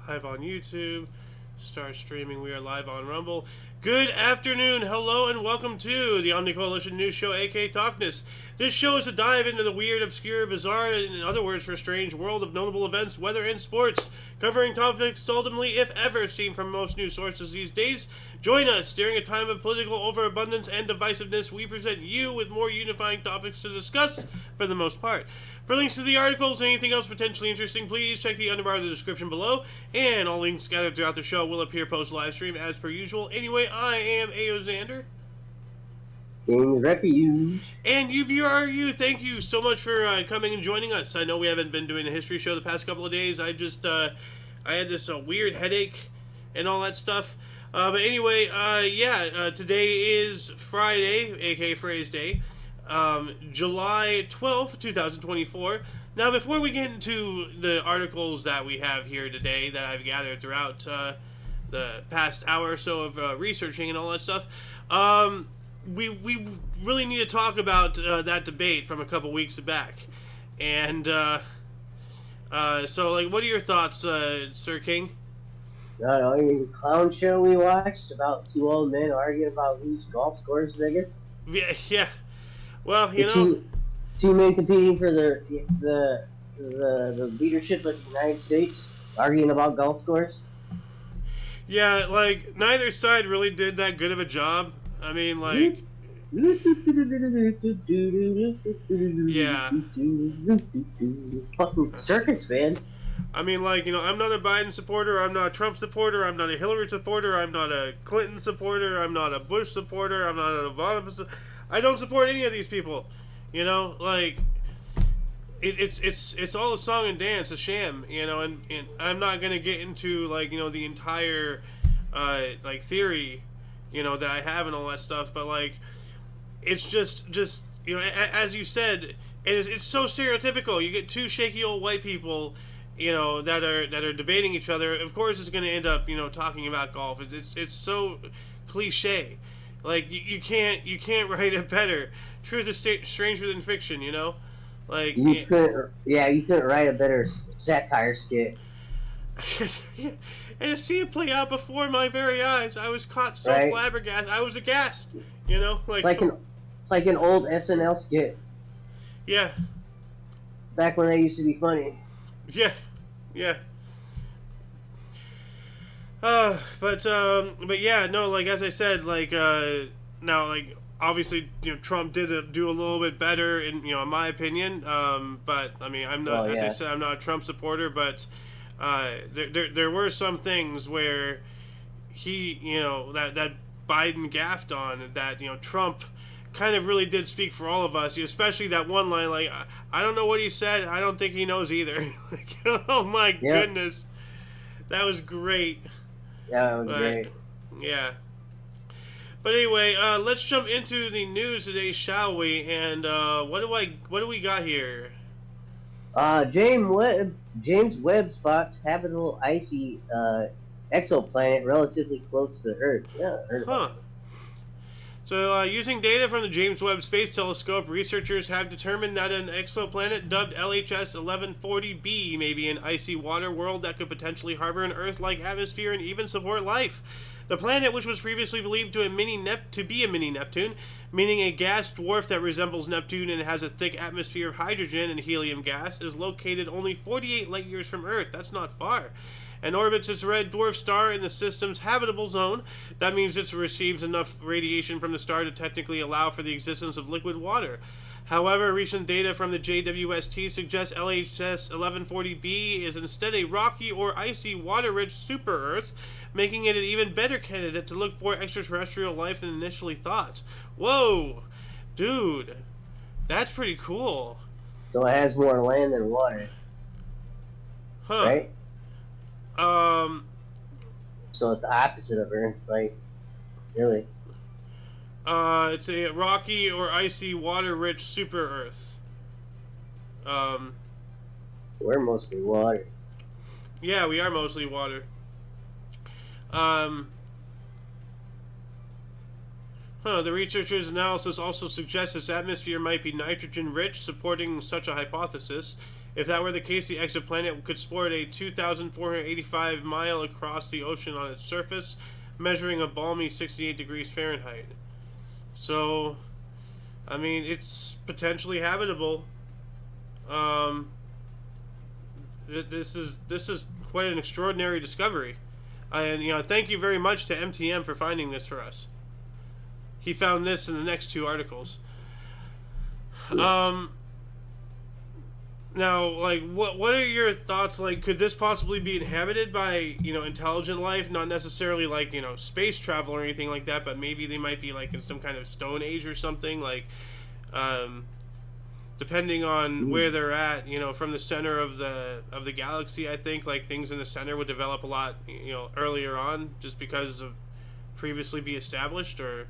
live on YouTube. Start streaming. We are live on Rumble. Good afternoon, hello, and welcome to the Omni Coalition News Show, aka TOCNS. This show is a dive into the weird, obscure, bizarre, and in other words for strange world of notable events, weather, and sports, covering topics seldomly, if ever, seen from most news sources these days. Join us during a time of political overabundance and divisiveness. We present you with more unifying topics to discuss for the most part. For links to the articles and anything else potentially interesting, please check the underbar of the description below, and all links gathered throughout the show will appear post-livestream as per usual. Anyway, I am Aoxander. Refuge. And you, thank you so much for coming and joining us. I know we haven't been doing the history show the past couple of days. I had this weird headache and all that stuff. But anyway, today is Friday, aka Freya's Day. July 12th, 2024. Now, before we get into the articles that we have here today that I've gathered throughout the past hour or so of researching and all that stuff, we really need to talk about that debate from a couple weeks back. And so, what are your thoughts, Sir King? I don't know, the clown show we watched about two old men arguing about whose golf score is biggest. Yeah. Well, two men competing for the leadership of the United States, arguing about golf scores. Yeah, neither side really did that good of a job. I mean, yeah. Fucking circus, man. I mean, I'm not a Biden supporter, I'm not a Trump supporter, I'm not a Hillary supporter, I'm not a Clinton supporter, I'm not a Bush supporter, I'm not an Obama supporter. I don't support any of these people. It's all a song and dance, a sham, and I'm not gonna get into the entire theory, that I have and all that stuff, but it's just as you said, it's so stereotypical. You get two shaky old white people, that are debating each other. Of course, it's gonna end up talking about golf. It's so cliche. You can't write it better. Truth is stranger than fiction, you couldn't write a better satire skit. And to see it play out before my very eyes, I was caught so flabbergasted. I was aghast, It's like an old SNL skit. Yeah. Back when they used to be funny. Yeah. But yeah, no, as I said, now, obviously, Trump did do a little bit better in my opinion. But I mean, I'm not, as I said, I'm not a Trump supporter, but there were some things where he, that Biden gaffed on, that Trump kind of really did speak for all of us, especially that one line, I don't know what he said, I don't think he knows either. Oh my goodness, that was great. Yeah, that was great. Yeah. But anyway, let's jump into the news today, shall we? And what do we got here? James Webb spots habitable icy exoplanet relatively close to the Earth. Yeah, heard about it. So, using data from the James Webb Space Telescope, researchers have determined that an exoplanet dubbed LHS 1140b may be an icy water world that could potentially harbor an Earth-like atmosphere and even support life. The planet, which was previously believed to be a mini Neptune, meaning a gas dwarf that resembles Neptune and has a thick atmosphere of hydrogen and helium gas, is located only 48 light years from Earth. That's not far. And orbits its red dwarf star in the system's habitable zone. That means it receives enough radiation from the star to technically allow for the existence of liquid water. However, recent data from the JWST suggests LHS 1140b is instead a rocky or icy water-rich super-Earth, making it an even better candidate to look for extraterrestrial life than initially thought. Whoa! Dude, that's pretty cool. So it has more land than water. Huh. Right? So it's the opposite of Earth, really. It's a rocky or icy, water-rich super-Earth. We're mostly water. Yeah, we are mostly water. The researchers' analysis also suggests this atmosphere might be nitrogen-rich, supporting such a hypothesis. If that were the case, the exoplanet could sport a 2,485 mile across the ocean on its surface, measuring a balmy 68 degrees Fahrenheit. So, I mean, it's potentially habitable. Um, this is quite an extraordinary discovery, and thank you very much to MTM for finding this for us. He found this in the next two articles. Now, like, what are your thoughts? Like, could this possibly be inhabited by intelligent life? Not necessarily like space travel or anything like that, but maybe they might be like in some kind of Stone Age or something. Like, depending on where they're at, from the center of the galaxy, I think like things in the center would develop a lot earlier on, just because of previously be established, or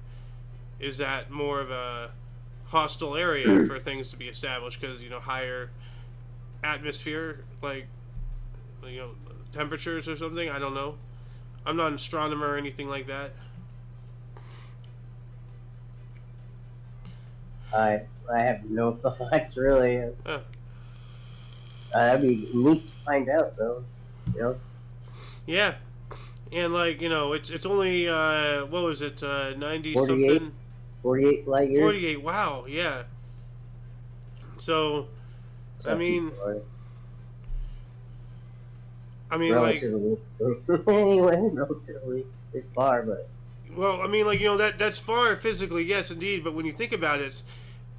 is that more of a hostile area for things to be established because higher atmosphere, like temperatures or something? I don't know. I'm not an astronomer or anything like that. I have no thoughts really. That'd be neat to find out though. Yeah, and like it's only what was it, 90 48, something, 48 light years. 48. Wow, yeah. So, I mean, relatively. Like anyway, relatively, it's far, but. Well, I mean, like that's far physically, yes, indeed. But when you think about it,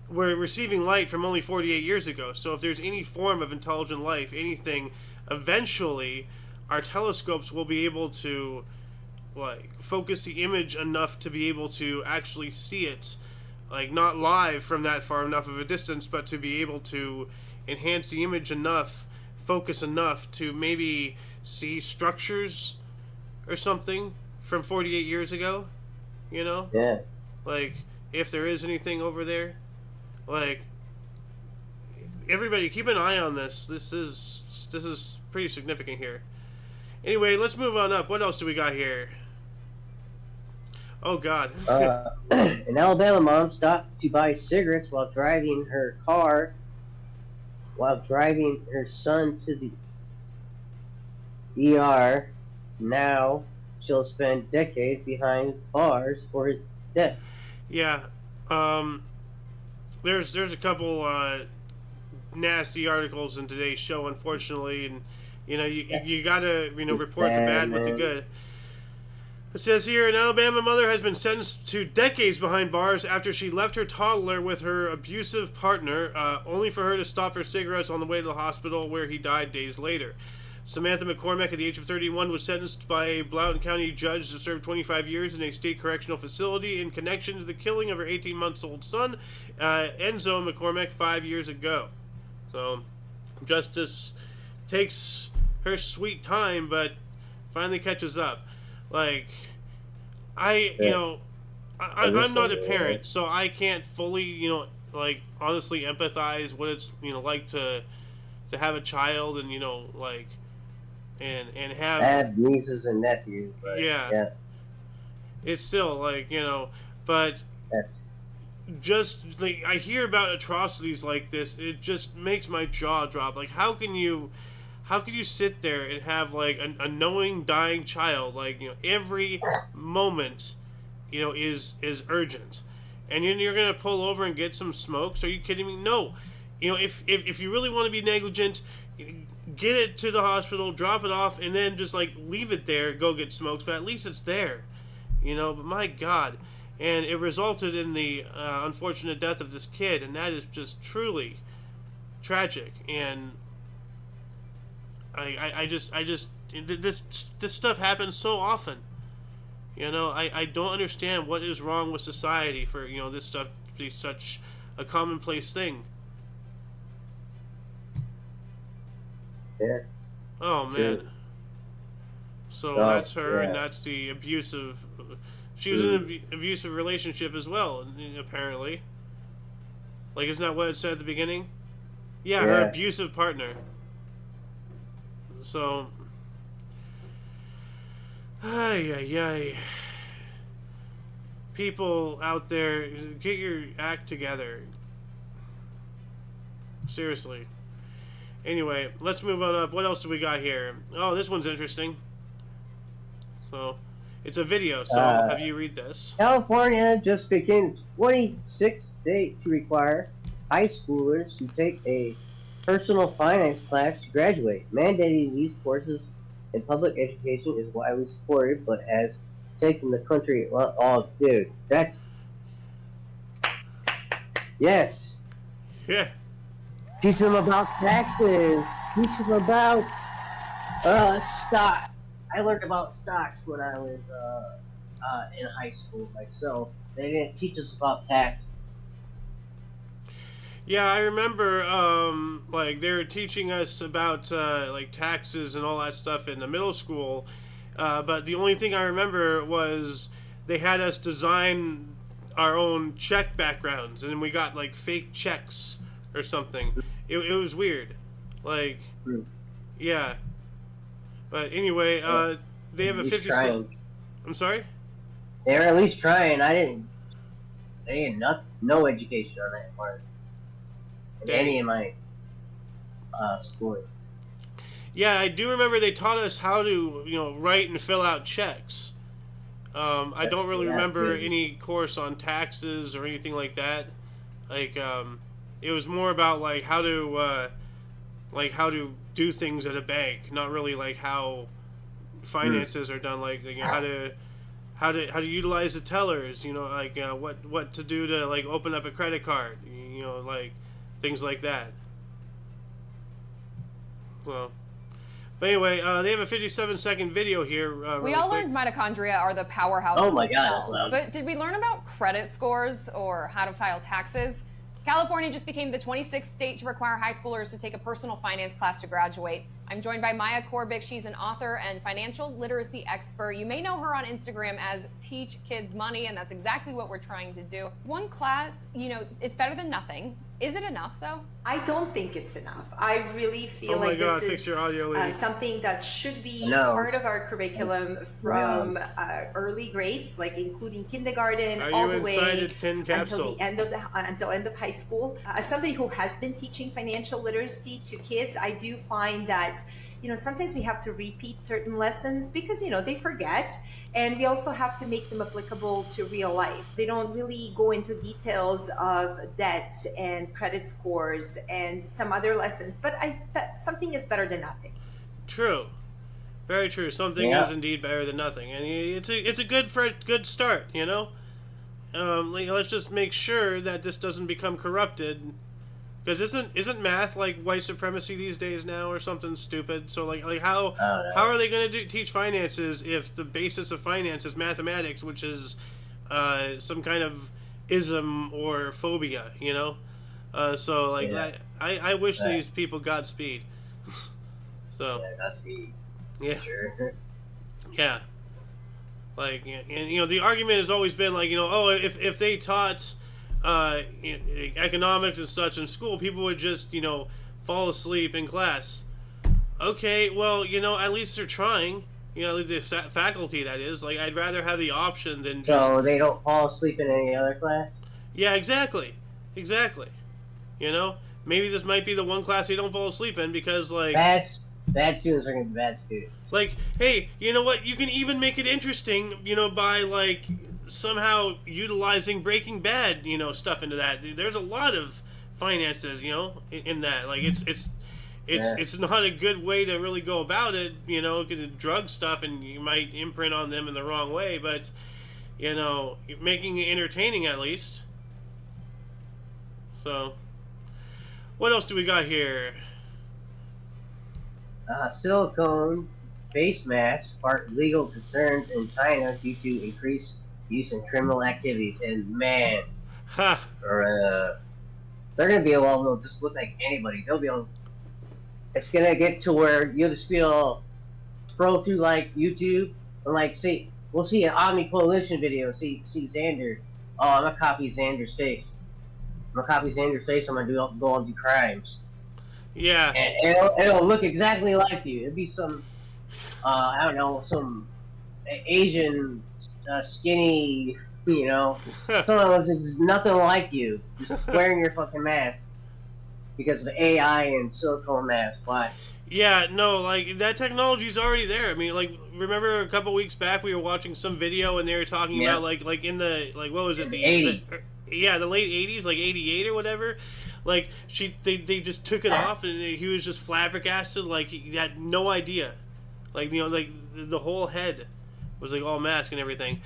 we're receiving light from only 48 years ago. So if there's any form of intelligent life, anything, eventually, our telescopes will be able to, like, focus the image enough to be able to actually see it, like not live from that far enough of a distance, but to be able to enhance the image enough, focus enough to maybe see structures or something from 48 years ago, Yeah. like if there is anything over there. Like, everybody keep an eye on this. This is pretty significant here. Anyway, let's move on up. What else do we got here? Oh God. An Alabama mom stopped to buy cigarettes while driving her son to the ER. Now she'll spend decades behind bars for his death. Yeah. There's a couple nasty articles in today's show, unfortunately, and you gotta report the bad with the good. It says here, an Alabama mother has been sentenced to decades behind bars after she left her toddler with her abusive partner, only for her to stop for cigarettes on the way to the hospital, where he died days later. Samantha McCormick, at the age of 31, was sentenced by a Blount County judge to serve 25 years in a state correctional facility in connection to the killing of her 18-month-old son, Enzo McCormick, 5 years ago. So, justice takes her sweet time, but finally catches up. Like, I'm not a parent, so I can't fully, like, honestly empathize what it's, like to have a child and, like, and have nieces and nephews. But yeah. It's still like but that's just like I hear about atrocities like this, it just makes my jaw drop. Like, how can you sit there and have like a knowing dying child? Like, every moment is urgent, and you're gonna pull over and get some smokes? Are you kidding me? No. If you really want to be negligent, get it to the hospital, drop it off, and then just like leave it there, go get smokes, but at least it's there, but my God. And it resulted in the unfortunate death of this kid, and that is just truly tragic. And this stuff happens so often. I don't understand what is wrong with society for this stuff to be such a commonplace thing. Yeah. Oh man. So that's her, and that's the abusive. She was in an abusive relationship as well, apparently. Like, isn't that what it said at the beginning? Yeah, her abusive partner. So, ay. People out there, get your act together. Seriously. Anyway, let's move on up. What else do we got here? Oh, this one's interesting. So, it's a video, so I'll have you read this. California just became the 26th state to require high schoolers to take a personal finance class to graduate. Mandating these courses in public education is widely supported, but has taken the country. Well, oh, dude, that's yes. Yeah. Teach them about taxes. Teach them about stocks. I learned about stocks when I was in high school myself. They didn't teach us about taxes. Yeah, I remember, like, they were teaching us about, like, taxes and all that stuff in the middle school, but the only thing I remember was they had us design our own check backgrounds, and then we got, like, fake checks or something. It was weird. Like, yeah. But anyway, they have a 50... I'm sorry? They were at least trying. They had no education on that part. In any of my schooling. Yeah, I do remember they taught us how to, write and fill out checks. I don't really remember any course on taxes or anything like that. Like, it was more about like how to do things at a bank, not really like how finances are done. Like, how to utilize the tellers. Like what to do to like open up a credit card. Like things like that. Well. But anyway, they have a 57-second video here. We all learned mitochondria are the powerhouses of cells. But did we learn about credit scores or how to file taxes? California just became the 26th state to require high schoolers to take a personal finance class to graduate. I'm joined by Maya Korbik. She's an author and financial literacy expert. You may know her on Instagram as Teach Kids Money, and that's exactly what we're trying to do. One class, it's better than nothing. Is it enough, though? I don't think it's enough. I really feel like this is something that should be part of our curriculum from early grades, like including kindergarten all the way until the end of high school. As somebody who has been teaching financial literacy to kids, I do find that sometimes we have to repeat certain lessons because they forget. And we also have to make them applicable to real life. They don't really go into details of debt and credit scores and some other lessons, but that something is better than nothing. True. Very true. Something is indeed better than nothing. And it's a good start, let's just make sure that this doesn't become corrupted. Because isn't math like white supremacy these days now or something stupid? So like how are they going to teach finances if the basis of finance is mathematics, which is some kind of ism or phobia, So like I wish these people Godspeed. So Godspeed. Yeah. Sure. Yeah. Like, and the argument has always been like, if they taught economics and such in school, people would just fall asleep in class. Okay, well, at least they're trying, the faculty, that is. Like, I'd rather have the option than just... So they don't fall asleep in any other class? Yeah, exactly. Maybe this might be the one class they don't fall asleep in because, like... Bad students are going to be bad students. Like, hey, you know what? You can even make it interesting, by, like... somehow utilizing Breaking Bad, stuff into that. There's a lot of finances, in that. Like it's not a good way to really go about it, because it's drug stuff and you might imprint on them in the wrong way. But making it entertaining at least. So, what else do we got here? Silicone face masks spark legal concerns in China due to increased use in criminal activities, and man, they're gonna be able to just look like anybody. They'll be able. It's gonna get to where you'll just scroll through like YouTube and like we'll see an Omni Coalition video. See Xander. Oh, I'm gonna copy Xander's face. I'm gonna go on do crimes. Yeah. And it'll look exactly like you. It'd be some, I don't know, some Asian. Skinny, someone looks nothing like you, just wearing your fucking mask. because of AI and silicone masks. Why? Yeah, no, like, that technology's already there. I mean, like, remember a couple weeks back we were watching some video and they were talking about, like in the, like, what was it? The 80s. The late 80s, like 88 or whatever. Like, they just took it off and he was just flabbergasted, like, he had no idea. Like, you know, like, the whole head was, like, all mask and everything.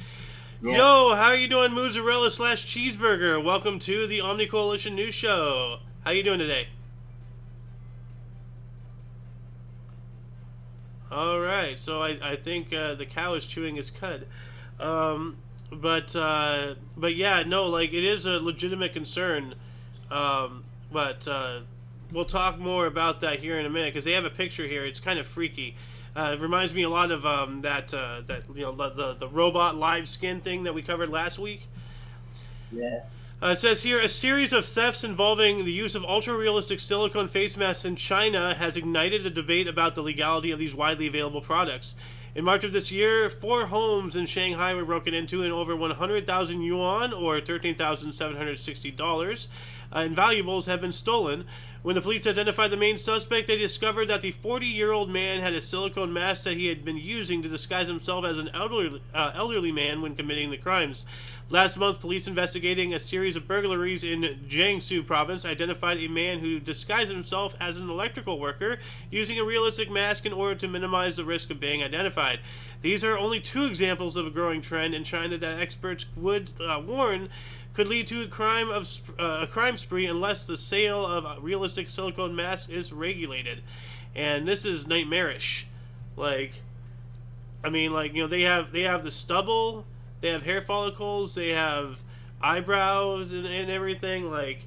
Yeah. Yo, how are you doing, Mozzarella / Cheeseburger? Welcome to the Omni Coalition News Show. How you doing today? All right, so I think the cow is chewing his cud, but yeah, no, like, it is a legitimate concern, but we'll talk more about that here in a minute because they have a picture here. It's kind of freaky. It reminds me a lot of that you know, the robot live skin thing that we covered last week. Yeah. It says here, a series of thefts involving the use of ultra-realistic silicone face masks in China has ignited a debate about the legality of these widely available products. In March of this year, 4 homes in Shanghai were broken into and over 100,000 yuan, or $13,760, in valuables have been stolen. When the police identified the main suspect, they discovered that the 40-year-old man had a silicone mask that he had been using to disguise himself as an elderly man when committing the crimes. Last month, police investigating a series of burglaries in Jiangsu province identified a man who disguised himself as an electrical worker using a realistic mask in order to minimize the risk of being identified. These are only 2 examples of a growing trend in China that experts would warn could lead to a crime spree unless the sale of realistic silicone masks is regulated. And this is nightmarish. Like, I mean, like, you know, they have the stubble. They have hair follicles, they have eyebrows and everything, like,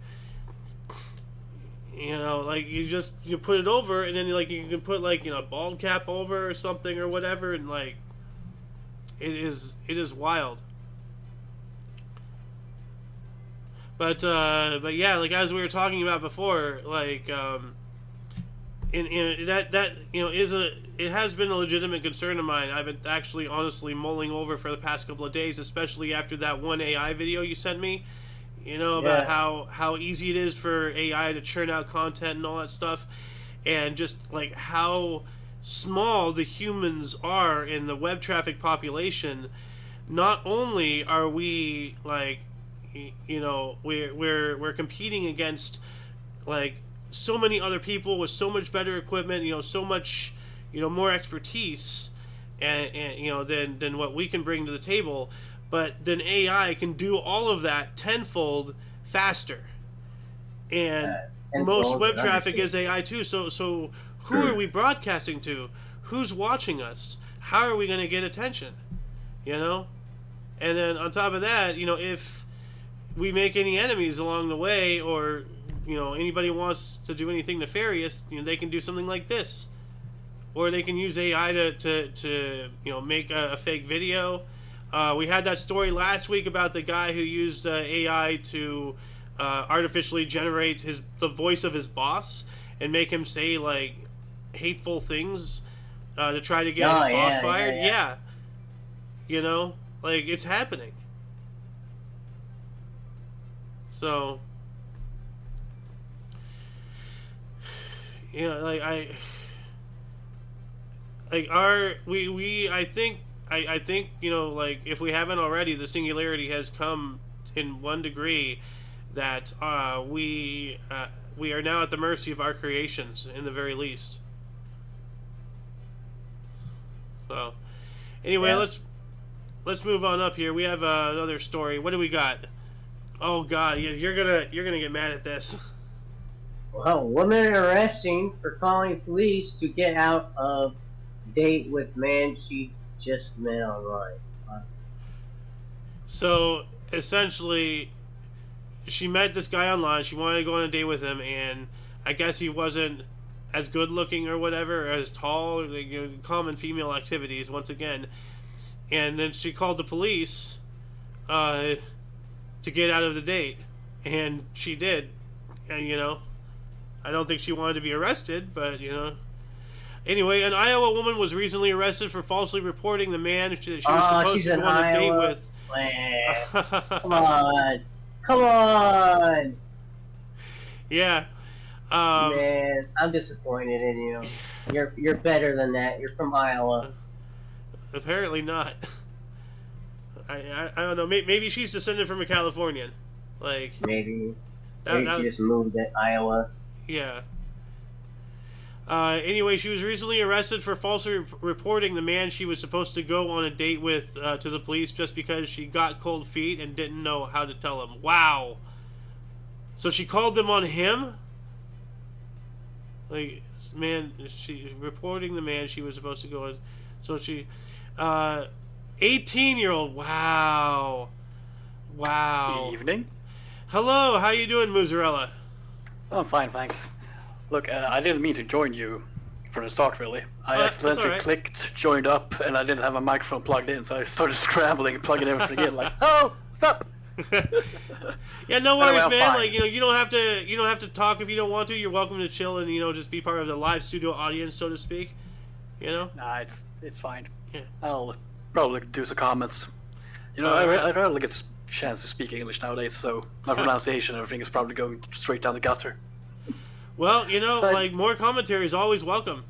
you know, like, you put it over, and then, like, you can put, like, you know, a bald cap over or something or whatever, and, like, it is wild. But yeah, like, as we were talking about before, like, in that you know, it has been a legitimate concern of mine. I've been actually honestly mulling over for the past couple of days, especially after that one AI video you sent me, you know, about how easy it is for AI to churn out content and all that stuff, and just like how small the humans are in the web traffic population. Not only are we, like, you know, we're competing against, like, so many other people with so much better equipment, you know, so much, you know, more expertise and you know, than what we can bring to the table, but then AI can do all of that tenfold faster. And most web traffic is AI too. So who are we broadcasting to? Who's watching us? How are we going to get attention? You know? And then on top of that, you know, if we make any enemies along the way, or, you know, anybody wants to do anything nefarious, you know, they can do something like this, or they can use AI to you know, make a fake video. We had that story last week about the guy who used AI to artificially generate the voice of his boss and make him say, like, hateful things to try to get his boss fired. Yeah, you know, like, it's happening. So, you know, like, I think, you know, like, if we haven't already, the singularity has come in one degree that we are now at the mercy of our creations, in the very least. So, anyway, let's move on up here. We have another story. What do we got? Oh God, you're gonna get mad at this. Well, woman arresting for calling police to get out of date with man she just met online. So essentially, she met this guy online. She wanted to go on a date with him, and I guess he wasn't as good looking or whatever, or as tall, you know, common female activities once again. And then she called the police to get out of the date, and she did. And, you know, I don't think she wanted to be arrested, but, you know. Anyway, an Iowa woman was recently arrested for falsely reporting the man she was supposed to go on a date with. Come on. Come on. Yeah. Man, I'm disappointed in you. You're better than that. You're from Iowa. Apparently not. I don't know. Maybe she's descended from a Californian. Like maybe she just moved to Iowa. Yeah. Anyway, she was recently arrested for falsely reporting the man she was supposed to go on a date with to the police just because she got cold feet and didn't know how to tell him. Wow. So she called them on him? Like, man, she reporting the man she was supposed to go on. So she, 18-year-old. Wow. Wow. Evening. Hello, how you doing, Mozzarella? Oh, I'm fine, thanks. Look, I didn't mean to join you from the start, really. I accidentally clicked, joined up, and I didn't have my microphone plugged in, so I started scrambling, plugging everything in, like, oh, what's up? Yeah, no worries, anyway, man. Fine. Like, you don't have to talk if you don't want to. You're welcome to chill and just be part of the live studio audience, so to speak. Nah, it's fine. Yeah. I'll probably do some comments. I rarely get a chance to speak English nowadays, so my pronunciation and everything is probably going straight down the gutter. Well, more commentary is always welcome.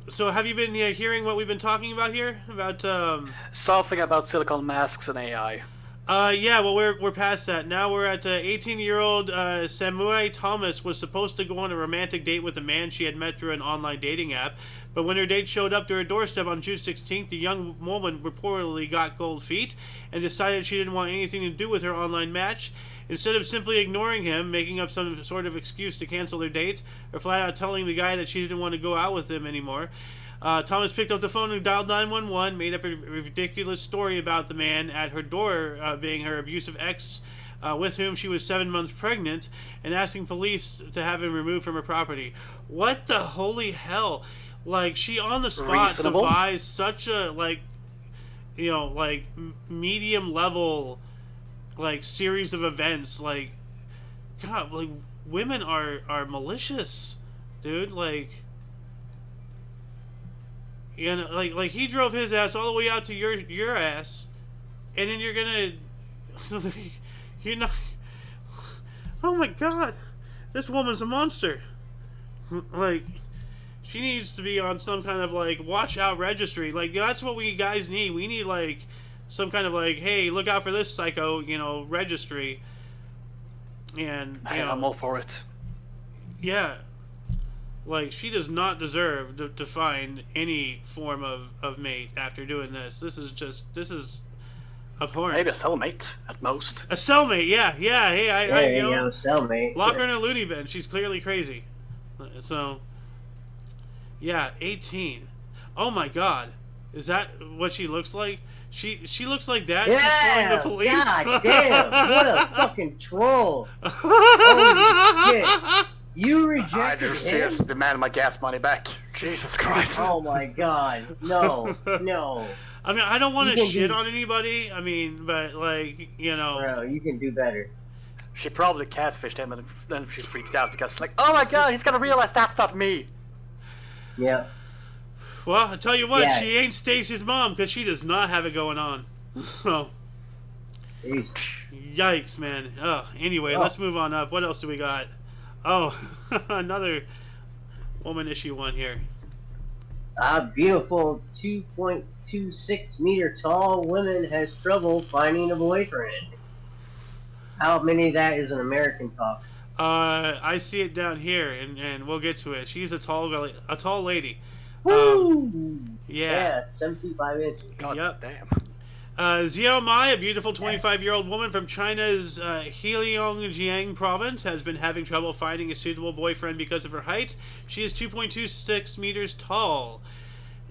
So, have you been hearing what we've been talking about here? About something about silicone masks and AI. Yeah, well, we're past that. Now we're at 18-year-old Samurai Thomas was supposed to go on a romantic date with a man she had met through an online dating app. But when her date showed up to her doorstep on June 16th, the young woman reportedly got cold feet and decided she didn't want anything to do with her online match. Instead of simply ignoring him, making up some sort of excuse to cancel their date, or flat out telling the guy that she didn't want to go out with him anymore, Thomas picked up the phone and dialed 911, made up a ridiculous story about the man at her door being her abusive ex, with whom she was 7 months pregnant, and asking police to have him removed from her property. What the holy hell? Like, she on the spot devised such a, medium level, series of events. Like, God, women are malicious, dude. He drove his ass all the way out to your ass, and then you're gonna, you're not. Oh my God, this woman's a monster. She needs to be on some kind of watch out registry. That's what we guys need. We need some kind of hey, look out for this psycho, registry. And I'm all for it. Yeah. She does not deserve to find any form of mate after doing this. This is abhorrent. Maybe a cellmate at most. A cellmate, yeah. Hey, cellmate. Lock her in a loony bin. She's clearly crazy. So, yeah, 18. Oh my God, is that what she looks like? She looks like that. Yeah, she's calling the police. God damn! What a fucking troll! Holy shit! You rejected him? Seriously demand my gas money back. Jesus Christ! Oh my God! No. I mean, I don't want to shit on anybody. I mean, but Bro, you can do better. She probably catfished him, and then she freaked out because oh my God, he's gonna realize that's not me. Yeah. Well, I tell you what, she ain't Stacy's mom because she does not have it going on. So, yikes, man. Anyway, let's move on up. What else do we got? Oh, another woman issue one here. A beautiful 2.26 meter tall woman has trouble finding a boyfriend. How many of that is an American talk? I see it down here, and we'll get to it. She's a tall lady. Woo! Yeah, 75 inches. God damn. Xiao Mai, a beautiful 25-year-old woman from China's Heilongjiang province, has been having trouble finding a suitable boyfriend because of her height. She is 2.26 meters tall.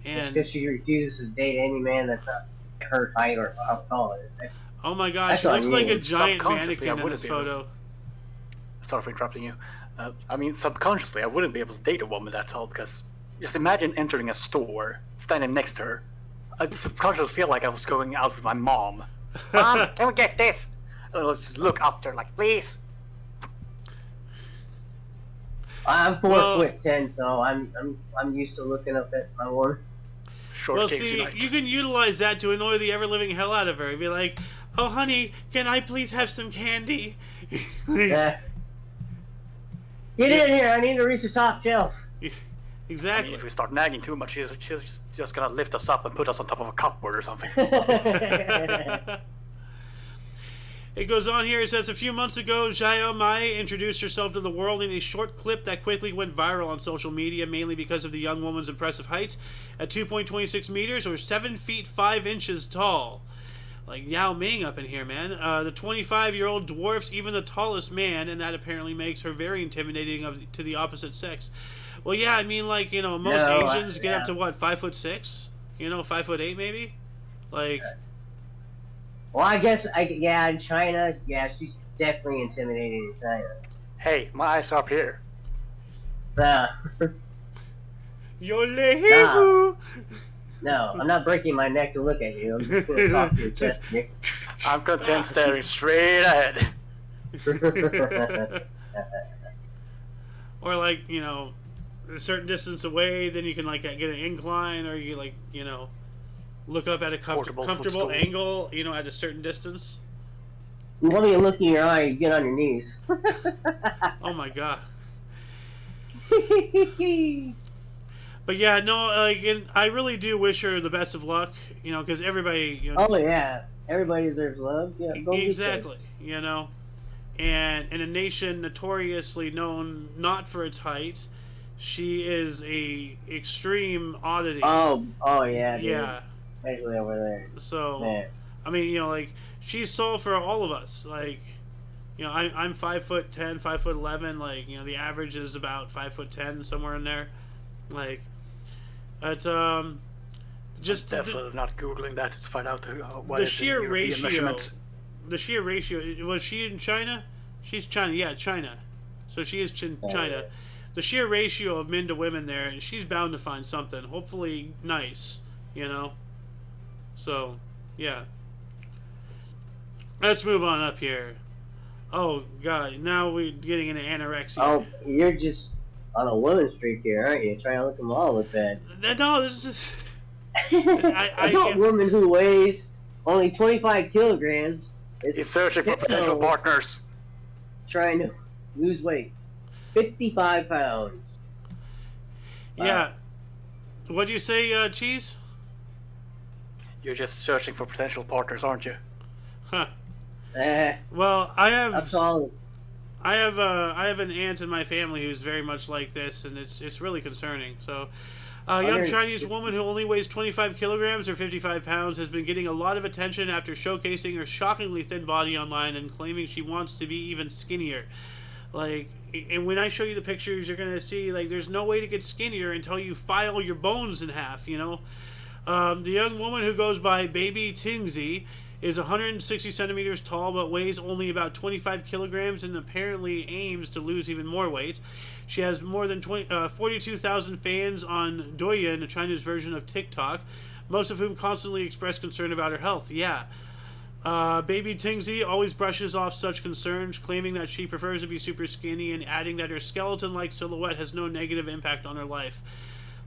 And because she refuses to date any man that's not her height or how tall it is. Oh my gosh, she looks like a giant mannequin in this photo. Sorry for interrupting you. Subconsciously, I wouldn't be able to date a woman that tall because just imagine entering a store, standing next to her. I subconsciously feel like I was going out with my mom. Mom, can we get this? And I'll just look up to her like, please. I'm 4'10", so I'm used to looking up at my woman. Well, see, you can utilize that to annoy the ever-living hell out of her. You'd be like, oh, honey, can I please have some candy? Yeah. Get in here! I need to reach the top shelf. Exactly. I mean, if we start nagging too much, she's just gonna lift us up and put us on top of a cupboard or something. It goes on here. It says, a few months ago, Xiao Mai introduced herself to the world in a short clip that quickly went viral on social media, mainly because of the young woman's impressive height at 2.26 meters, or 7 feet 5 inches tall. Like Yao Ming up in here, man. The 25-year-old dwarfs even the tallest man, and that apparently makes her very intimidating to the opposite sex. Well, yeah, I mean, like, you know, most Asians get up to what, 5'6"? You know, 5'8" maybe? Like... Well, I guess, in China, yeah, she's definitely intimidating in China. Hey, my eyes are up here. Yo-le-hee-hoo! No, I'm not breaking my neck to look at you. I'm just going to talk to your chest, Nick. I'm content staring straight ahead. Or, like, you know, a certain distance away, then you can, like, get an incline, or you, like, you know... look up at a comfortable angle, you know, at a certain distance. You want me to look in your eye, you get on your knees. Oh my god. But yeah, no, like, I really do wish her the best of luck, you know, because everybody, you know... Oh yeah, everybody deserves love. Yeah, exactly, you know. And in a nation notoriously known not for its height, she is a extreme oddity. Oh yeah, dude. Yeah. Especially over there. So, man. I mean, you know, like, she's soul for all of us. Like, you know, I'm 5'10", 5'11". Like, you know, the average is about 5'10", somewhere in there. Like, but just I'm definitely not googling that to find out what the is sheer the ratio. measurements. The sheer ratio. Was she in China? She's China. Yeah, China. So she is China. The sheer ratio of men to women there, she's bound to find something. Hopefully nice. You know. So, yeah. Let's move on up here. Oh, God. Now we're getting into anorexia. Oh, you're just on a woman streak here, aren't you? Trying to look them all with that. No, this is just... I know a woman who weighs only 25 kilograms. He's searching for potential partners. Trying to lose weight. 55 pounds. Yeah. What do you say, Cheese? You're just searching for potential partners, aren't you? Huh. Well, I have an aunt in my family who's very much like this, and it's really concerning. So, a young Chinese woman who only weighs 25 kilograms or 55 pounds has been getting a lot of attention after showcasing her shockingly thin body online and claiming she wants to be even skinnier. Like, and when I show you the pictures, you're gonna see, like, there's no way to get skinnier until you file your bones in half, you know? The young woman who goes by Baby Tingzi is 160 centimeters tall but weighs only about 25 kilograms and apparently aims to lose even more weight. She has more than 42,000 fans on Douyin, China's version of TikTok, most of whom constantly express concern about her health. Yeah. Baby Tingzi always brushes off such concerns, claiming that she prefers to be super skinny and adding that her skeleton-like silhouette has no negative impact on her life.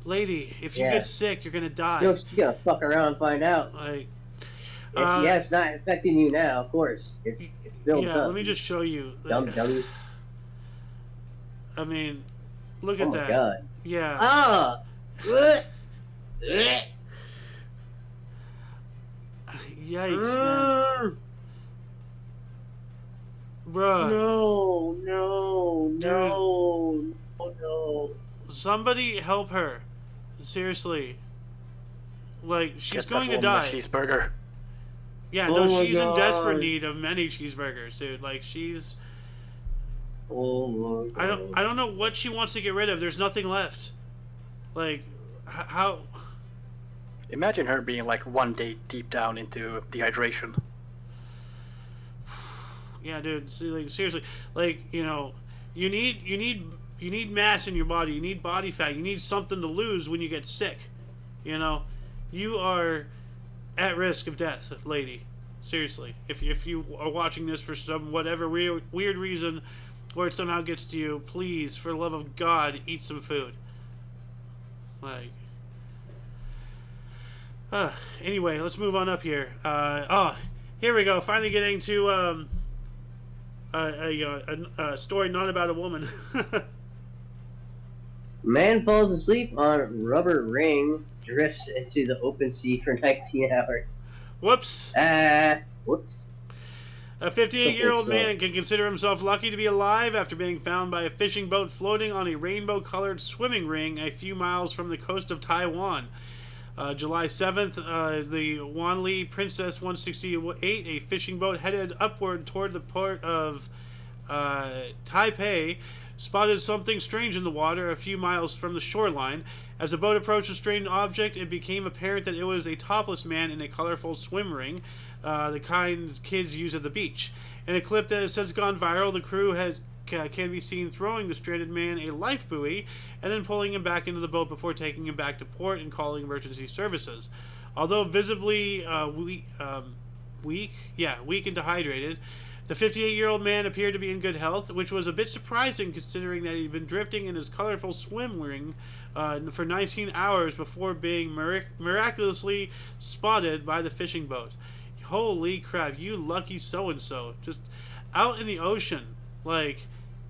Lady, if you get sick, you're gonna die. You're gonna fuck around and find out. Like, it's not affecting you now, of course. It builds up. Let me just show you. Dummy. I mean, look at that. Oh my god. Yeah. Ah! What? Yikes, man. Bruh. No. Somebody help her. Seriously. Like, she's going to die. die. Cheeseburger. Yeah, no, she's in desperate need of many cheeseburgers, dude. Like, she's... Oh my god. I don't know what she wants to get rid of. There's nothing left. Like, how... Imagine her being like one day deep down into dehydration. Yeah, dude. Like, seriously. Like, you know, you need mass in your body. You need body fat. You need something to lose when you get sick. You know, you are at risk of death, lady. Seriously. If you are watching this for some whatever weird reason, or it somehow gets to you, please, for the love of God, eat some food. Like. Anyway, let's move on up here. Here we go. Finally getting to a story not about a woman. Man falls asleep on rubber ring, drifts into the open sea for 19 hours. Whoops. Whoops. A 58-year-old man can consider himself lucky to be alive after being found by a fishing boat floating on a rainbow-colored swimming ring a few miles from the coast of Taiwan. July 7th, the Wanli Princess 168, a fishing boat headed upward toward the port of Taipei, spotted something strange in the water a few miles from the shoreline. As the boat approached the strange object, it became apparent that it was a topless man in a colorful swim ring, the kind kids use at the beach. In a clip that has since gone viral, the crew can be seen throwing the stranded man a life buoy and then pulling him back into the boat before taking him back to port and calling emergency services. Although visibly weak and dehydrated, the 58-year-old man appeared to be in good health, which was a bit surprising considering that he'd been drifting in his colorful swim ring for 19 hours before being miraculously spotted by the fishing boat. Holy crap, you lucky so-and-so. Just out in the ocean, like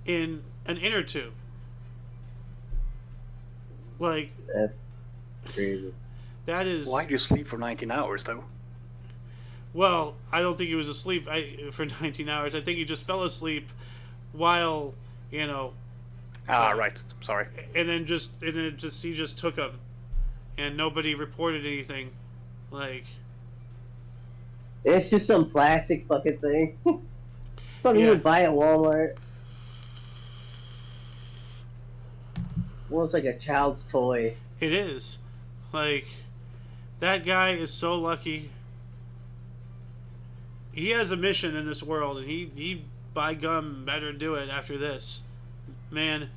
in an inner tube. Like, that's crazy. That is... Why do you sleep for 19 hours, though? Well, I don't think he was asleep for 19 hours. I think he just fell asleep while, you know... right. Sorry. And then he just took him. And nobody reported anything. Like... It's just some plastic fucking thing. Something you would buy at Walmart. Well, it's like a child's toy. It is. Like, that guy is so lucky. He has a mission in this world, and he by gum better do it after this. Man,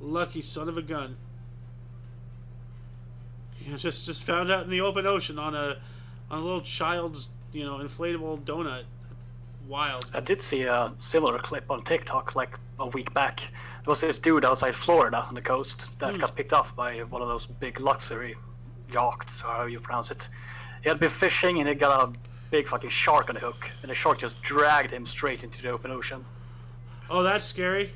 lucky son of a gun. You know, just found out in the open ocean on a little child's, you know, inflatable donut. Wild. I did see a similar clip on TikTok like a week back. There was this dude outside Florida on the coast that got picked up by one of those big luxury yachts, or however you pronounce it. He had been fishing and he got a big fucking shark on the hook, and the shark just dragged him straight into the open ocean. Oh, that's scary.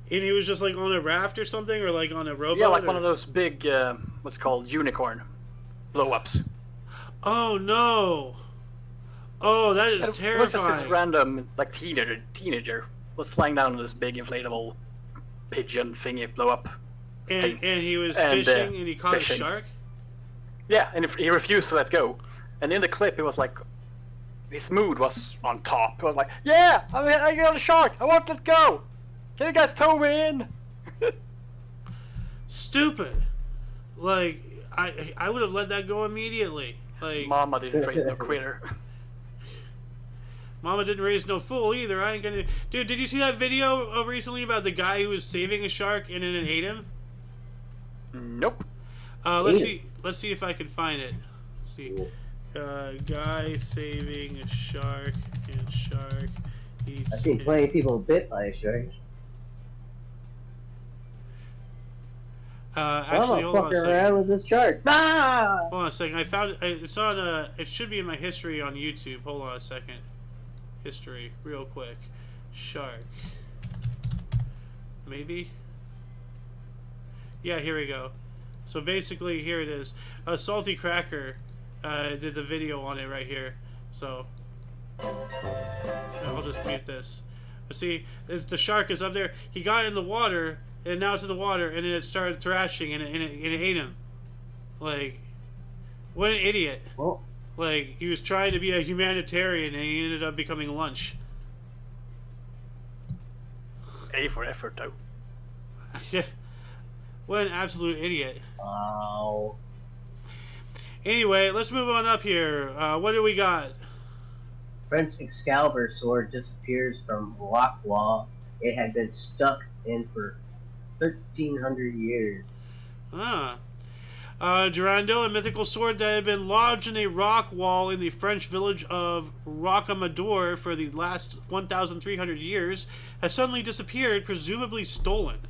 And he was just like on a raft or something, or like on a rowboat? Yeah, like one of those big, what's called unicorn blow-ups. Oh no! Oh, that is terrifying. It was just this random, like, teenager was flying down on this big inflatable pigeon thingy blow-up. And he was fishing and he caught a shark? Yeah, and he refused to let go. And in the clip, it was like, his mood was on top. It was like, yeah, I got a shark, I won't let go! Can you guys tow me in? Stupid. Like, I would have let that go immediately. Like, Mama didn't raise no quitter. Mama didn't raise no fool either. I ain't gonna... Dude, did you see that video recently about the guy who was saving a shark and then it ate him? Nope. Let's see if I can find it. Let's see. Guy saving a shark and shark. I've seen plenty of people bit by a shark. Actually, hold on a second. Around with this shark. Ah! Hold on a second. I found it. It's on. It should be in my history on YouTube. Hold on a second. History, real quick. Shark. Maybe. Yeah, here we go. So basically, here it is. Salty Cracker did the video on it right here. So I'll just mute this. But see, the shark is up there. He got in the water. And now it's in the water, and then it started thrashing, and it ate him. Like, what an idiot. Well, like, he was trying to be a humanitarian, and he ended up becoming lunch. A for effort, though. Yeah. What an absolute idiot. Wow. Anyway, let's move on up here. What do we got? French Excalibur sword disappears from rock wall. It had been stuck in for 1,300 years. Durandal, a mythical sword that had been lodged in a rock wall in the French village of Rocamadour for the last 1,300 years, has suddenly disappeared, presumably stolen.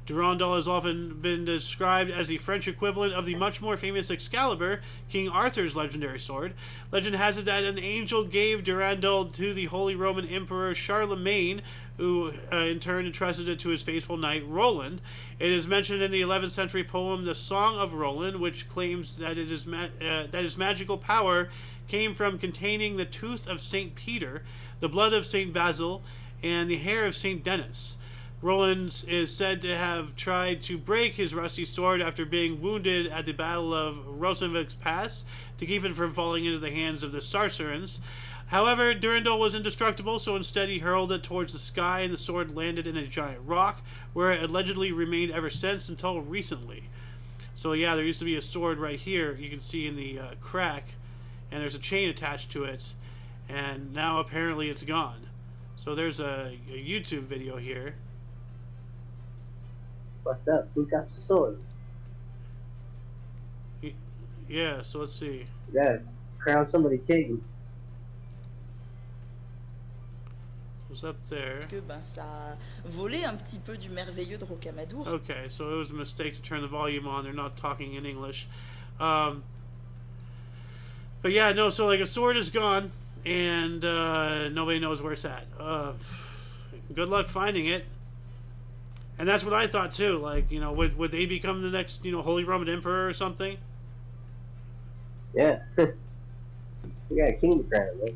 Durandal has often been described as the French equivalent of the much more famous Excalibur, King Arthur's legendary sword. Legend has it that an angel gave Durandal to the Holy Roman Emperor Charlemagne, who in turn entrusted it to his faithful knight Roland. It is mentioned in the 11th century poem The Song of Roland, which claims that that his magical power came from containing the tooth of St. Peter, the blood of St. Basil, and the hair of St. Denis. Roland is said to have tried to break his rusty sword after being wounded at the Battle of Rosenvik's Pass to keep it from falling into the hands of the Saracens. However, Durandal was indestructible, so instead he hurled it towards the sky, and the sword landed in a giant rock, where it allegedly remained ever since until recently. So yeah, there used to be a sword right here, you can see in the crack, and there's a chain attached to it, and now apparently it's gone. So there's a YouTube video here. What's up? Who got the sword? Yeah, so let's see. You gotta crown somebody king. What's up there? Que ben ça volait un petit peu du merveilleux de Rocamadour. Okay, so it was a mistake to turn the volume on. They're not talking in English. But yeah, no, so like a sword is gone, and nobody knows where it's at. Good luck finding it. And that's what I thought too. Like, you know, would they become the next, you know, Holy Roman Emperor or something? Yeah. We got a king to crown, right?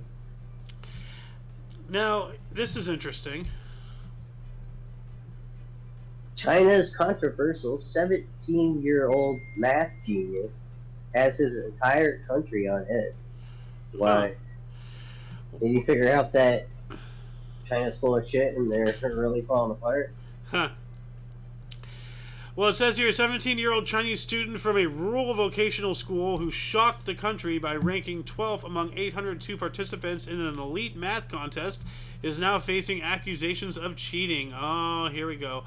Now, this is interesting. China's controversial 17-year-old math genius has his entire country on edge. Why? Did you figure out that China's full of shit and they're really falling apart? Huh. Well, it says here, a 17-year-old Chinese student from a rural vocational school who shocked the country by ranking 12th among 802 participants in an elite math contest is now facing accusations of cheating. Oh, here we go.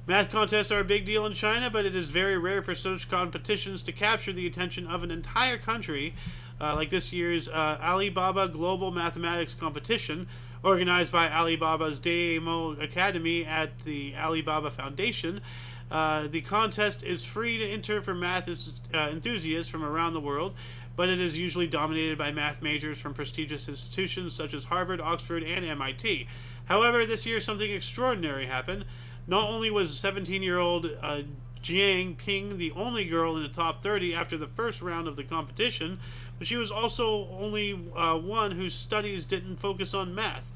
Math contests are a big deal in China, but it is very rare for such competitions to capture the attention of an entire country, like this year's Alibaba Global Mathematics Competition, organized by Alibaba's Demo Academy at the Alibaba Foundation. The contest is free to enter for math enthusiasts from around the world, but it is usually dominated by math majors from prestigious institutions such as Harvard, Oxford, and MIT. However, this year something extraordinary happened. Not only was 17-year-old Jiang Ping the only girl in the top 30 after the first round of the competition, but she was also only one whose studies didn't focus on math.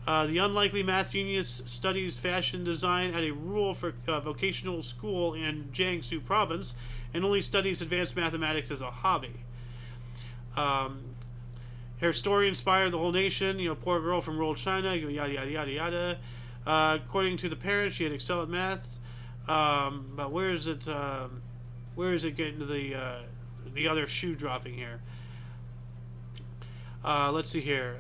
The unlikely math genius studies fashion design at a rural vocational school in Jiangsu province and only studies advanced mathematics as a hobby. Her story inspired the whole nation. You know, poor girl from rural China, yada, yada, yada, yada. According to the parents, she had excelled at math. But where is it getting to the other shoe dropping here? Let's see here.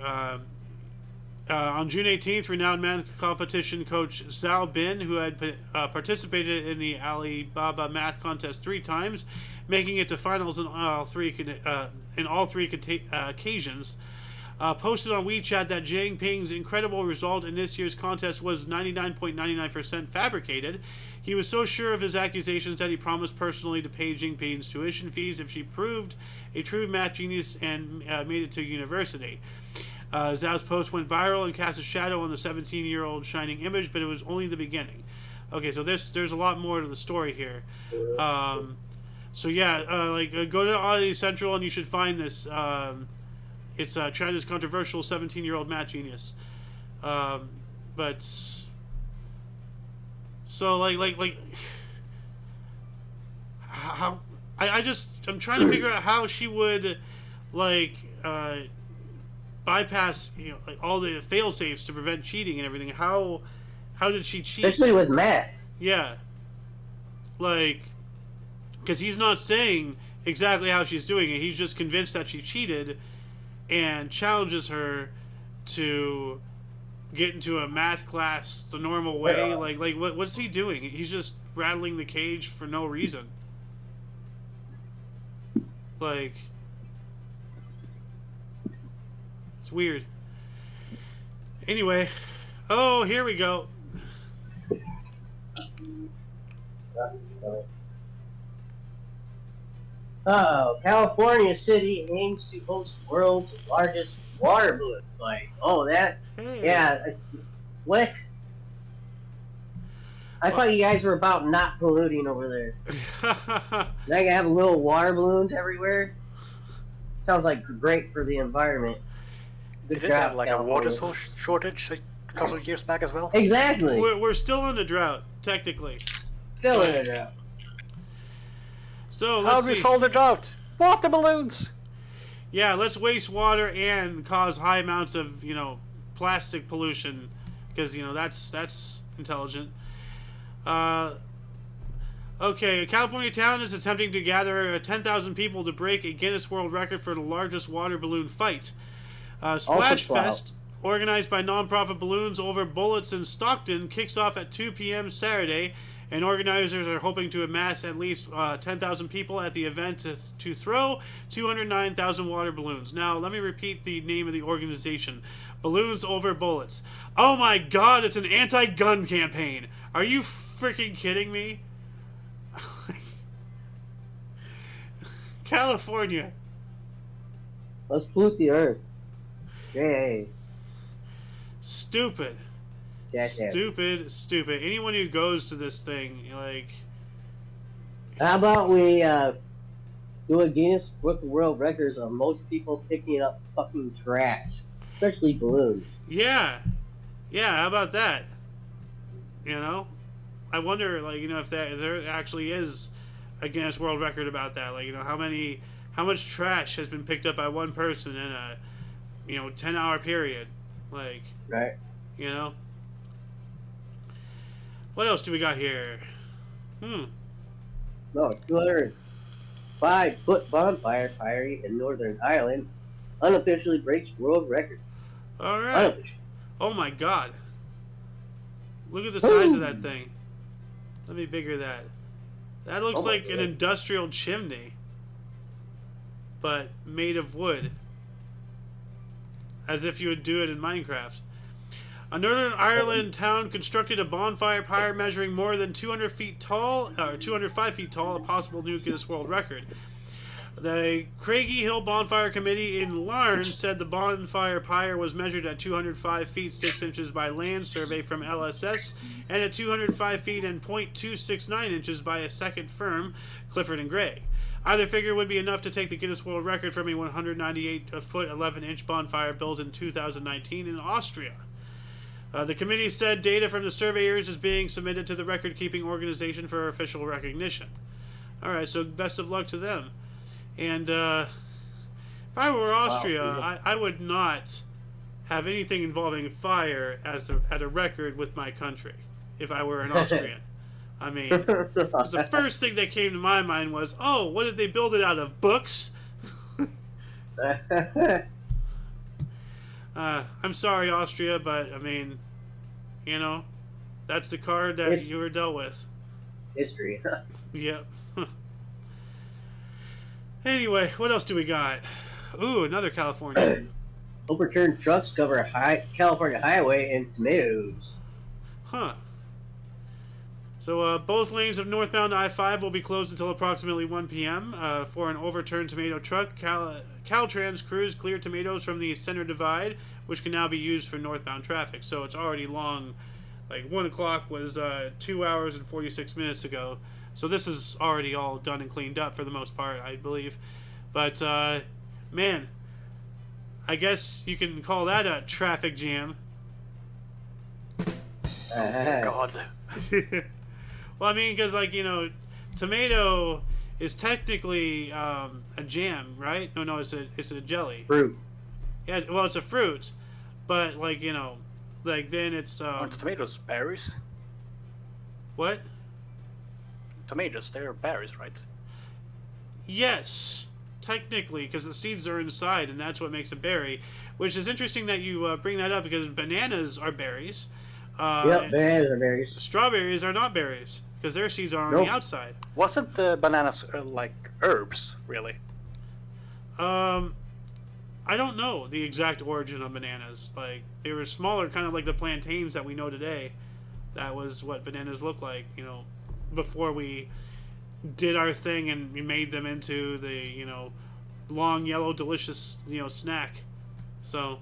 On June 18th, renowned math competition coach Zhao Bin, who had participated in the Alibaba math contest 3 times, making it to finals in all three occasions, posted on WeChat that Jiang Ping's incredible result in this year's contest was 99.99% fabricated. He was so sure of his accusations that he promised personally to pay Jiang Ping's tuition fees if she proved a true math genius and made it to university. Zhao's post went viral and cast a shadow on the 17-year-old shining image, but it was only the beginning. Okay, so there's a lot more to the story here. So yeah, go to Oddity Central and you should find this. It's China's controversial 17-year-old math genius. But so how I'm trying to figure out how she would bypass, you know, like all the fail safes to prevent cheating and everything. How did she cheat? Especially with math. Yeah, because he's not saying exactly how she's doing it. He's just convinced that she cheated, and challenges her to get into a math class the normal way. What's he doing? He's just rattling the cage for no reason. It's weird. Anyway, oh, here we go. Oh, California City aims to host world's largest water balloon flight. Oh, that? Yeah. What? I thought you guys were about not polluting over there. Now you have little water balloons everywhere. Sounds like great for the environment. Good job, have like California. A water shortage a couple of years back as well. Exactly. We're still in a drought, technically. Still in a drought. So let's how do we solve the drought? Water balloons. Yeah, let's waste water and cause high amounts of plastic pollution, because that's intelligent. Okay, a California town is attempting to gather 10,000 people to break a Guinness World Record for the largest water balloon fight. Splash Fest, organized by nonprofit Balloons Over Bullets in Stockton, kicks off at 2 p.m. Saturday, and organizers are hoping to amass at least 10,000 people at the event to throw 209,000 water balloons. Now, let me repeat the name of the organization. Balloons Over Bullets. Oh my god, it's an anti-gun campaign. Are you freaking kidding me? California. Let's pollute the earth. Yay. Stupid. Stupid. Anyone who goes to this thing, like... How about we do a Guinness Book of World Records on most people picking up fucking trash, especially balloons. Yeah, how about that? I wonder, if there actually is a Guinness World Record about that. How much trash has been picked up by one person in a 10-hour period. Right. What else do we got here? No, 205-foot bonfire firing in Northern Ireland unofficially breaks world record. All right. Oh my god. Look at the size of that thing. Let me bigger that. That looks like an industrial chimney, but made of wood. As if you would do it in Minecraft. A Northern Ireland town constructed a bonfire pyre measuring more than 200 feet tall, or 205 feet tall, a possible new Guinness World Record. The Craigie Hill Bonfire Committee in Larne said the bonfire pyre was measured at 205 feet 6 inches by land survey from LSS and at 205 feet and .269 inches by a second firm, Clifford and Gray. Either figure would be enough to take the Guinness World Record from a 198-foot 11-inch bonfire built in 2019 in Austria. The committee said data from the surveyors is being submitted to the record-keeping organization for official recognition. Alright, so best of luck to them. And if I were Austria, I would not have anything involving fire at a record with my country if I were an Austrian. I mean, the first thing that came to my mind was, oh, what did they build it out of? Books? I'm sorry, Austria, but I mean, that's the card that you were dealt with. History. Yep. Anyway, what else do we got? Ooh, another California. Overturned trucks cover California highway in tomatoes. Huh. So both lanes of northbound I-5 will be closed until approximately 1 p.m. For an overturned tomato truck. Caltrans crews cleared tomatoes from the center divide, which can now be used for northbound traffic. So it's already long. 1 o'clock was 2 hours and 46 minutes ago. So this is already all done and cleaned up for the most part, I believe. But, man, I guess you can call that a traffic jam. God. Well, I mean, because, tomato is technically a jam, right? No, it's a jelly. Fruit. Yeah, well, it's a fruit. But, then it's... Aren't tomatoes berries? What? Tomatoes, they're berries, right? Yes, technically, because the seeds are inside, and that's what makes a berry. Which is interesting that you bring that up, because bananas are berries. Yep, bananas are berries. Strawberries are not berries, because their seeds are on the outside. Wasn't the bananas herbs, really? I don't know the exact origin of bananas. They were smaller, kind of like the plantains that we know today. That was what bananas look like, before we did our thing and we made them into the long yellow delicious snack. So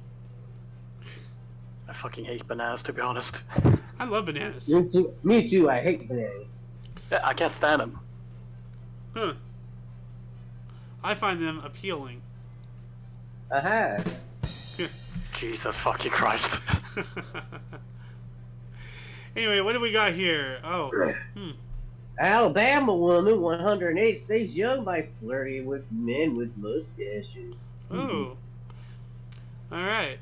I fucking hate bananas, to be honest. I love bananas. Me too. I hate bananas. Yeah, I can't stand them. Huh. I find them appealing. Jesus fucking Christ. Anyway, what do we got here? Oh. Alabama woman, 108, stays young by flirting with men with mustaches. Ooh. All right.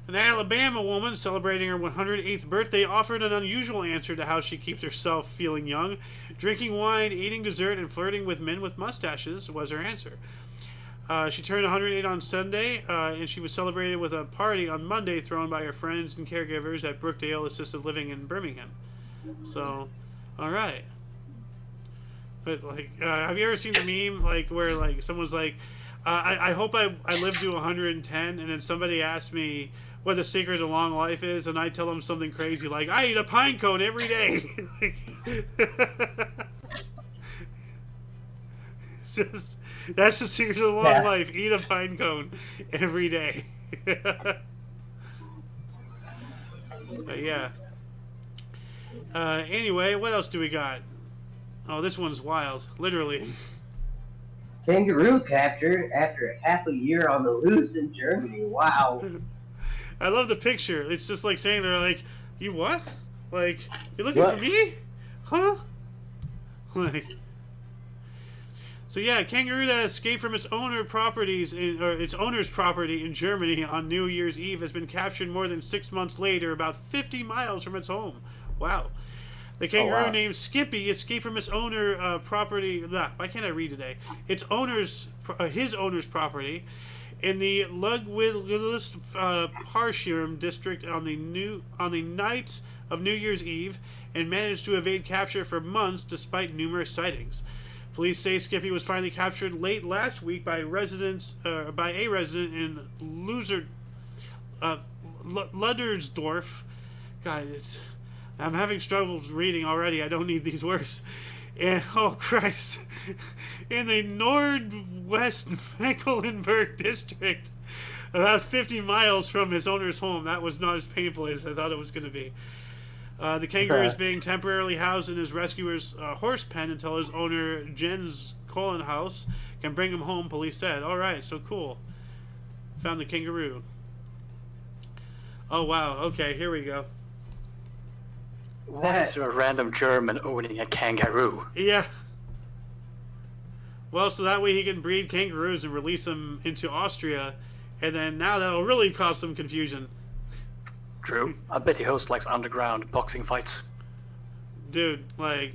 An Alabama woman celebrating her 108th birthday offered an unusual answer to how she keeps herself feeling young. Drinking wine, eating dessert, and flirting with men with mustaches was her answer. She turned 108 on Sunday, and she was celebrated with a party on Monday thrown by her friends and caregivers at Brookdale Assisted Living in Birmingham. So, all right. But, have you ever seen the meme, where, someone's like, I hope I live to 110, and then somebody asks me what the secret to long life is, and I tell them something crazy like, I eat a pine cone every day. That's the secret to long life. Eat a pine cone every day. Yeah. Anyway, what else do we got? Oh, this one's wild. Literally. Kangaroo captured after half a year on the loose in Germany. Wow. I love the picture. It's just like saying they're like, you what? Like, you looking for me? Huh? So yeah, a kangaroo that escaped from its owner's property in Germany on New Year's Eve has been captured more than 6 months later, about 50 miles from its home. Wow. The kangaroo named Skippy escaped from its owner property. Why can't I read today? His owner's property in the Ludwigslust Parshirm district on the night of New Year's Eve, and managed to evade capture for months despite numerous sightings. Police say Skippy was finally captured late last week by a resident in Luddersdorf. God, I'm having struggles reading already. I don't need these words. And, oh Christ, in the Nordwest Mecklenburg district, about 50 miles from his owner's home. That was not as painful as I thought it was going to be. The kangaroo is being temporarily housed in his rescuer's horse pen until his owner, Jens Kohlenhaus, can bring him home, police said. All right, so cool. Found the kangaroo. Oh, wow. Okay, here we go. Why is there a random German owning a kangaroo? Yeah. Well, so that way he can breed kangaroos and release them into Austria, and then now that'll really cause some confusion. True. I bet he hosts underground boxing fights. Dude, I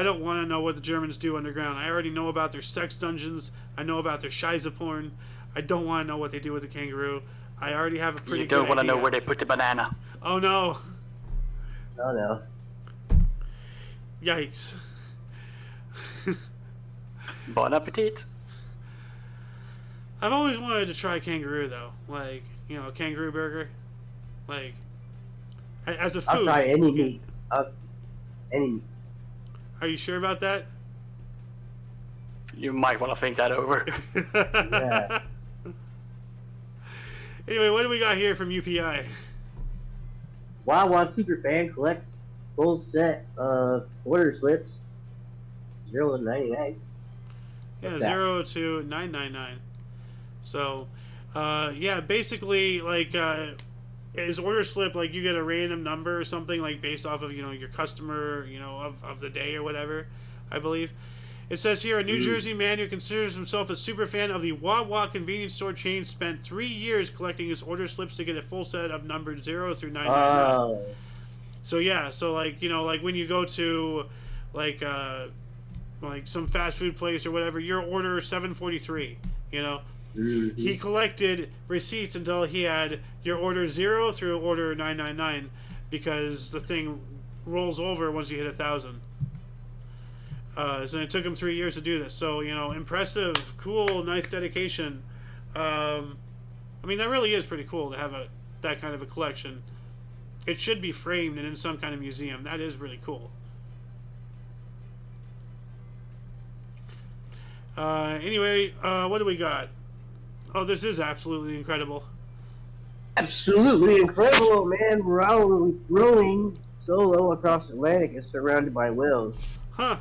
don't want to know what the Germans do underground. I already know about their sex dungeons. I know about their Shiza porn. I don't want to know what they do with the kangaroo. I already have a pretty good idea. You don't want to know where they put the banana. Oh no. Oh no. Yikes. Bon appetit. I've always wanted to try kangaroo though. A kangaroo burger. As a food. I'll try any meat. Any meat. Are you sure about that? You might want to think that over. Yeah. Anyway, what do we got here from UPI? Wawa superfan collects full set of order slips. 0 to 99. Yeah, 0 to 999. So, yeah, basically, his order slip, you get a random number or something, based off of, your customer, of the day or whatever, I believe. It says here, a New Jersey man who considers himself a super fan of the Wawa convenience store chain spent 3 years collecting his order slips to get a full set of numbers 0 through 999. So yeah, so when you go to some fast food place or whatever, your order 743, He collected receipts until he had your order 0 through order 999, because the thing rolls over once you hit 1,000. So it took him 3 years to do this. So, impressive, cool, nice dedication. That really is pretty cool to have that kind of a collection. It should be framed and in some kind of museum. That is really cool. Anyway, what do we got? Oh, this is absolutely incredible. Absolutely incredible, man. Rowing solo across the Atlantic is surrounded by whales. Huh.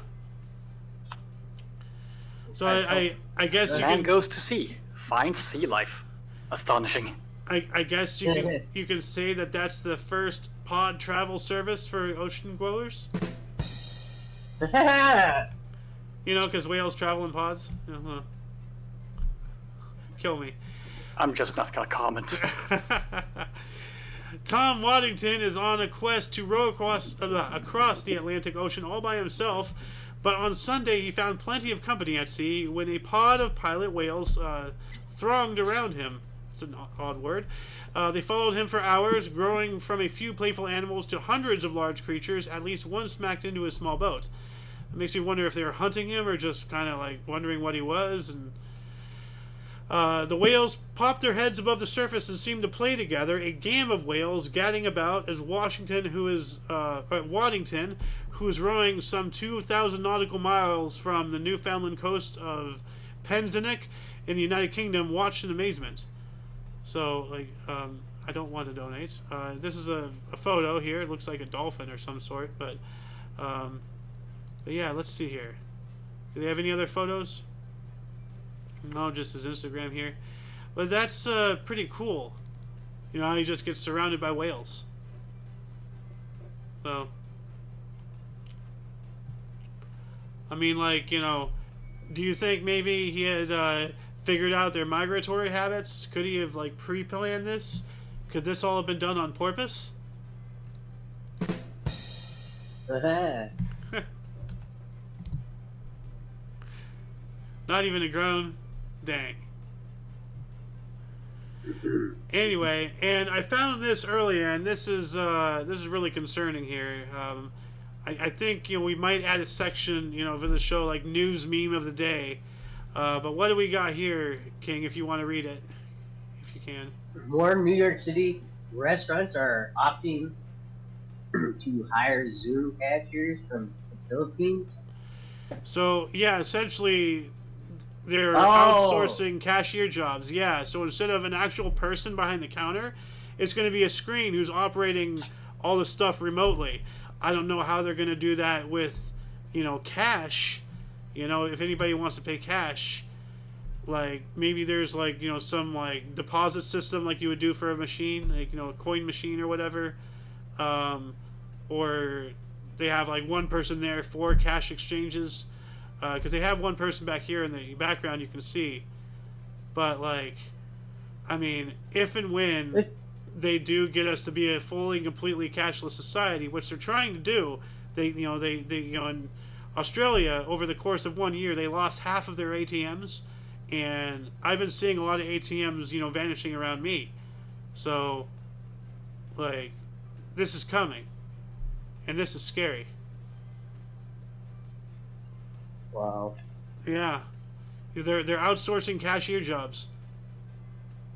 So I guess you man can... goes to sea, finds sea life. Astonishing. I guess you can say that that's the first pod travel service for ocean dwellers. You know, because whales travel in pods. Kill me. I'm just not gonna comment. Tom Waddington is on a quest to row across the Atlantic Ocean all by himself, but on Sunday he found plenty of company at sea when a pod of pilot whales thronged around him. It's an odd word. They followed him for hours, growing from a few playful animals to hundreds of large creatures, at least one smacked into his small boat. It makes me wonder if they were hunting him or just kind of like wondering what he was. And the whales popped their heads above the surface and seemed to play together, a game of whales gadding about as Waddington, who is rowing some 2,000 nautical miles from the Newfoundland coast of Penzanic in the United Kingdom, watched in amazement. So, like, I don't want to donate. This is a photo here. It looks like a dolphin or some sort, but yeah, let's see here. Do they have any other photos? No, just his Instagram here. But that's pretty cool. You know, he just gets surrounded by whales. So, I mean, like, you know, do you think maybe he had figured out their migratory habits? Could he have, like, pre-planned this? Could this all have been done on purpose? Not even a groan? Dang. Anyway, and I found this earlier, and this is really concerning here. I think, you know, we might add a section, you know, for the show, like news meme of the day. But what do we got here, King, if you want to read it, if you can. More New York City restaurants are opting to hire Zoom cashiers from the Philippines. So, yeah, essentially, they're outsourcing cashier jobs. Yeah, so instead of an actual person behind the counter, it's going to be a screen who's operating all the stuff remotely. I don't know how they're going to do that with, you know, cash. You know, if anybody wants to pay cash, like, maybe there's, like, you know, some, like, deposit system like you would do for a machine, like, you know, a coin machine or whatever. Or they have, like, one person there for cash exchanges. Because they have one person back here in the background you can see. But, like, I mean, if and when they do get us to be a fully and completely cashless society, which they're trying to do, they in Australia, over the course of 1 year, they lost half of their ATMs, and I've been seeing a lot of ATMs, you know, vanishing around me. So, like, this is coming, and this is scary. Wow. Yeah, they're outsourcing cashier jobs.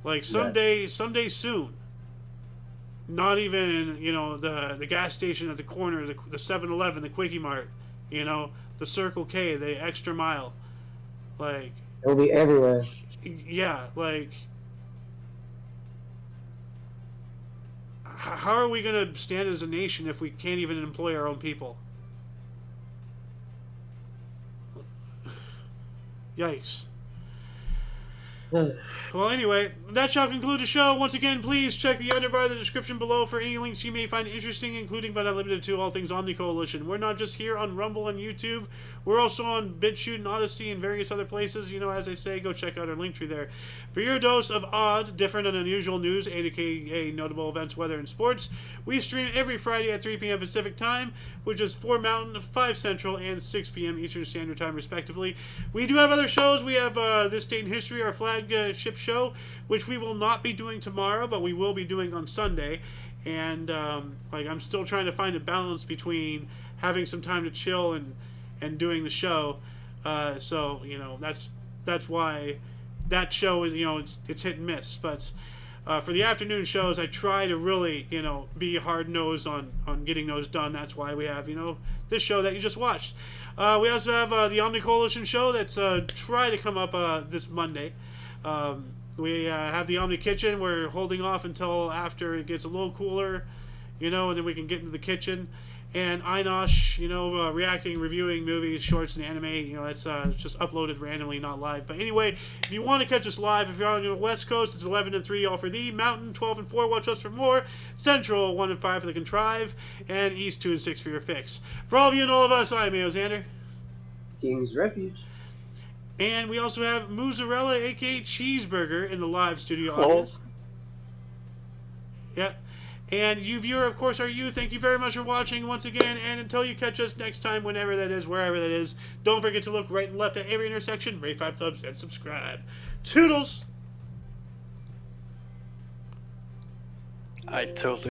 Like someday soon. Not even in, you know, the gas station at the corner, the 7-Eleven, the Quickie Mart, you know, the Circle K, the Extra Mile. Like, it'll be everywhere. Yeah, like, how are we gonna stand as a nation if we can't even employ our own people? Yikes. Well, anyway, that shall conclude the show. Once again, please check the underbar of the description below for any links you may find interesting, including but not limited to all things Omni Coalition. We're not just here on Rumble and YouTube. We're also on BitChute and Odyssey and various other places. You know, as I say, go check out our link tree there. For your dose of odd, different, and unusual news, aka notable events, weather, and sports, we stream every Friday at 3 p.m. Pacific Time, which is 4 Mountain, 5 Central, and 6 p.m. Eastern Standard Time, respectively. We do have other shows. We have This Date in History, our flagship show, which we will not be doing tomorrow, but we will be doing on Sunday. And like, I'm still trying to find a balance between having some time to chill and doing the show. So, you know, that's why that show is, you know, it's hit and miss. But for the afternoon shows, I try to really, you know, be hard-nosed on getting those done. That's why we have, you know, this show that you just watched. We also have the Omni Coalition show that's trying to come up this Monday. We have the Omni Kitchen. We're holding off until after it gets a little cooler, and then we can get into the kitchen. And Inosh, reacting, reviewing movies, shorts, and anime. It's just uploaded randomly, not live. But anyway, if you want to catch us live, if you're on the West Coast, it's 11 and 3 all for the Mountain, 12 and 4, watch us for more. Central, 1 and 5 for the Contrive, and East, 2 and 6 for your fix. For all of you and all of us, I'm Xander. King's Refuge. And we also have Mozzarella, a.k.a. Cheeseburger, in the live studio audience. Yeah. And you, viewer, of course, are you. Thank you very much for watching once again. And until you catch us next time, whenever that is, wherever that is, don't forget to look right and left at every intersection, rate 5 thumbs, and subscribe. Toodles! I totally